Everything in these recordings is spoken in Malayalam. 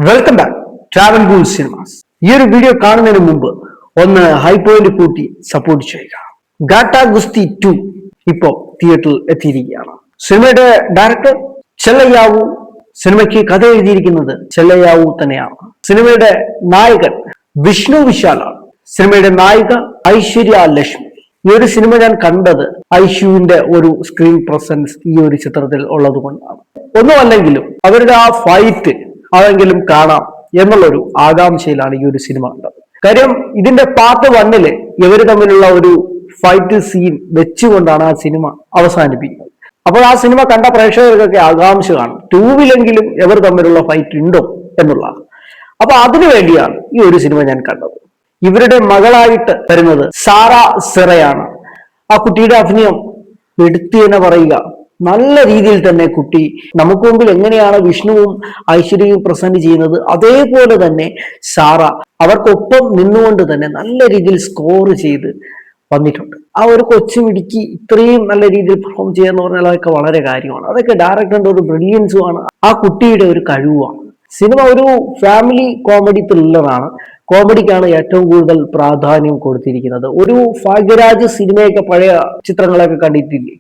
Welcome back travel ghoul cinemas. ഈ ഒരു വീഡിയോ കാണുന്നതിന് മുമ്പ് ഒന്ന് ഹൈ പോയിന്റ് കൂട്ടി സപ്പോർട്ട് ചെയ്യുക. ഗാട്ട ഗുസ്തി 2 ഇപ്പോ തിയേറ്ററിൽ എത്തിയിരിക്കുകയാണ്. സിനിമയുടെ ഡയറക്ടർ ചെല്ലയ്യാവു, സിനിമയ്ക്ക് കഥ എഴുതിയിരിക്കുന്നത് ചെല്ലയ്യാവു തന്നെയാണ്. സിനിമയുടെ നായകൻ വിഷ്ണു വിശാലാണ്. സിനിമയുടെ നായിക ഐശ്വര്യ ലക്ഷ്മി. ഈ ഒരു സിനിമ ഞാൻ കണ്ടത് ഐഷുവിന്റെ ഒരു സ്ക്രീൻ പ്രസൻസ് ഈ ഒരു ചിത്രത്തിൽ ഉള്ളത് കൊണ്ടാണ്. ഒന്നുമല്ലെങ്കിലും അവരുടെ ആ ഫൈറ്റ് അതെങ്കിലും കാണാം എന്നുള്ളൊരു ആകാംക്ഷയിലാണ് ഈ ഒരു സിനിമ കണ്ടത്. കാര്യം ഇതിന്റെ പാർട്ട് 1 ഇവർ തമ്മിലുള്ള ഒരു ഫൈറ്റ് സീൻ വെച്ചുകൊണ്ടാണ് ആ സിനിമ അവസാനിപ്പിക്കുന്നത്. അപ്പോൾ ആ സിനിമ കണ്ട പ്രേക്ഷകർക്കൊക്കെ ആകാംക്ഷ കാണും 2 ഇവർ തമ്മിലുള്ള ഫൈറ്റ് ഉണ്ടോ എന്നുള്ളതാണ്. അപ്പൊ അതിനു വേണ്ടിയാണ് ഈ ഒരു സിനിമ ഞാൻ കണ്ടത്. ഇവരുടെ മകളായിട്ട് വരുന്നത് സാറ സിറയാണ്. ആ കുട്ടിയുടെ അഭിനയം എടുത്തു തന്നെ പറയുക. നല്ല രീതിയിൽ തന്നെ കുട്ടി നമുക്ക് മുമ്പിൽ എങ്ങനെയാണ് വിഷ്ണുവും ഐശ്വര്യയും പ്രസന്റ് ചെയ്യുന്നത് അതേപോലെ തന്നെ സാറ അവർക്കൊപ്പം നിന്നുകൊണ്ട് തന്നെ നല്ല രീതിയിൽ സ്കോർ ചെയ്ത് വന്നിട്ടുണ്ട്. ആ ഒരു കൊച്ചു മിടുക്കി ഇത്രയും നല്ല രീതിയിൽ പെർഫോം ചെയ്യാന്ന് പറഞ്ഞാൽ അതൊക്കെ വളരെ കാര്യമാണ്. അതൊക്കെ ഡയറക്ടറിന്റെ ഒരു ബ്രില്യൻസുമാണ്, ആ കുട്ടിയുടെ ഒരു കഴിവുമാണ്. സിനിമ ഒരു ഫാമിലി കോമഡി ത്രില്ലറാണ്. കോമഡിക്കാണ് ഏറ്റവും കൂടുതൽ പ്രാധാന്യം കൊടുത്തിരിക്കുന്നത്. ഒരു ഭാഗ്യരാജ് സിനിമയൊക്കെ പഴയ ചിത്രങ്ങളൊക്കെ കണ്ടിട്ടില്ലേ,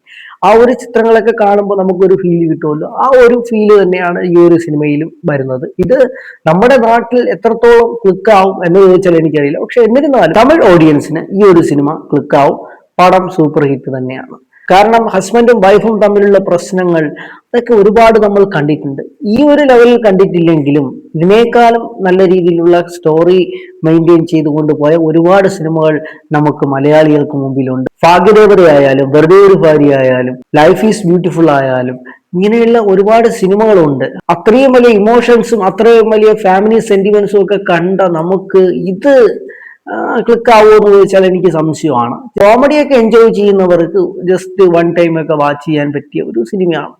ആ ഒരു ചിത്രങ്ങളൊക്കെ കാണുമ്പോൾ നമുക്കൊരു ഫീൽ കിട്ടുമല്ലോ. ആ ഒരു ഫീല് തന്നെയാണ് ഈ ഒരു സിനിമയിലും വരുന്നത്. ഇത് നമ്മുടെ നാട്ടിൽ എത്രത്തോളം ക്ലിക്കാവും എന്ന് ചോദിച്ചാൽ എനിക്കറിയില്ല. പക്ഷെ എന്നിരുന്നാലും തമിഴ് ഓഡിയൻസിന് ഈ ഒരു സിനിമ ക്ലിക്കാവും. പടം സൂപ്പർ ഹിറ്റ് തന്നെയാണ്. കാരണം ഹസ്ബൻഡും വൈഫും തമ്മിലുള്ള പ്രശ്നങ്ങൾ അതൊക്കെ ഒരുപാട് നമ്മൾ കണ്ടിട്ടുണ്ട്. ഈ ഒരു ലെവലിൽ കണ്ടിട്ടില്ലെങ്കിലും ഇതിനേക്കാളും നല്ല രീതിയിലുള്ള സ്റ്റോറി മെയിൻറ്റെയിൻ ചെയ്തുകൊണ്ട് പോയ ഒരുപാട് സിനിമകൾ നമുക്ക് മലയാളികൾക്ക് മുമ്പിലുണ്ട്. ഭാഗ്യദേവതയായാലും, വെറുതെ ഒരു ഭാര്യ ആയാലും, ലൈഫ് ഈസ് ബ്യൂട്ടിഫുൾ ആയാലും, ഇങ്ങനെയുള്ള ഒരുപാട് സിനിമകളുണ്ട്. അത്രയും വലിയ ഇമോഷൻസും അത്രയും വലിയ ഫാമിലി സെന്റിമെന്റ്സും ഒക്കെ കണ്ട നമുക്ക് ഇത് ക്ലിക്ക് ആവുമോ എന്ന് ചോദിച്ചാൽ എനിക്ക് സംശയമാണ്. കോമഡിയൊക്കെ എൻജോയ് ചെയ്യുന്നവർക്ക് ജസ്റ്റ് 1 ടൈം ഒക്കെ വാച്ച് ചെയ്യാൻ പറ്റിയ ഒരു സിനിമയാണ്.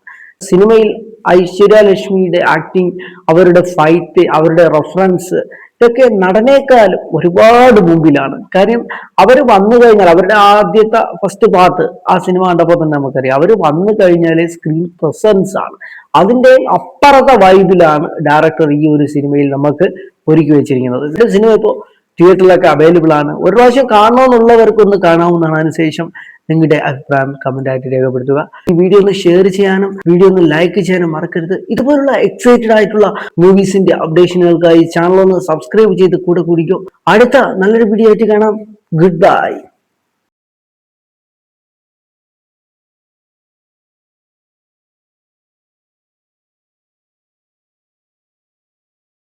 സിനിമയിൽ ഐശ്വര്യ ലക്ഷ്മിയുടെ ആക്ടിങ്, അവരുടെ ഫൈറ്റ്, അവരുടെ റെഫറൻസ് ഇതൊക്കെ നടനേക്കാളും ഒരുപാട് മുമ്പിലാണ്. കാര്യം അവർ വന്നു കഴിഞ്ഞാൽ അവരുടെ ആദ്യത്തെ ഫസ്റ്റ് പാർട്ട് ആ സിനിമ കണ്ടപ്പോൾ തന്നെ നമുക്കറിയാം, അവർ വന്നു കഴിഞ്ഞാൽ സ്ക്രീൻ പ്രസൻസ് ആണ്. അതിന്റെ അപ്പുറത്തെ വൈബിലാണ് ഡയറക്ടർ ഈ ഒരു സിനിമയിൽ നമുക്ക് ഒരുക്കി വെച്ചിരിക്കുന്നത്. ഇതിന്റെ സിനിമ ഇപ്പോൾ തിയേറ്ററിലൊക്കെ അവൈലബിൾ ആണ്. ഒരു പ്രാവശ്യം കാണണമെന്നുള്ളവർക്കൊന്ന് കാണാവുന്നതാണ്. അതിനുശേഷം നിങ്ങളുടെ അഭിപ്രായം കമന്റ് ആയിട്ട് രേഖപ്പെടുത്തുക. ഈ വീഡിയോ ഒന്ന് ഷെയർ ചെയ്യാനും വീഡിയോ ഒന്ന് ലൈക്ക് ചെയ്യാനും മറക്കരുത്. ഇതുപോലുള്ള എക്സൈറ്റഡ് ആയിട്ടുള്ള മൂവീസിന്റെ അപ്ഡേഷനുകൾക്കായി ചാനൽ ഒന്ന് സബ്സ്ക്രൈബ് ചെയ്ത് കൂടെ കൂടിക്കോ. അടുത്ത നല്ലൊരു വീഡിയോ ആയിട്ട് കാണാം. Good bye.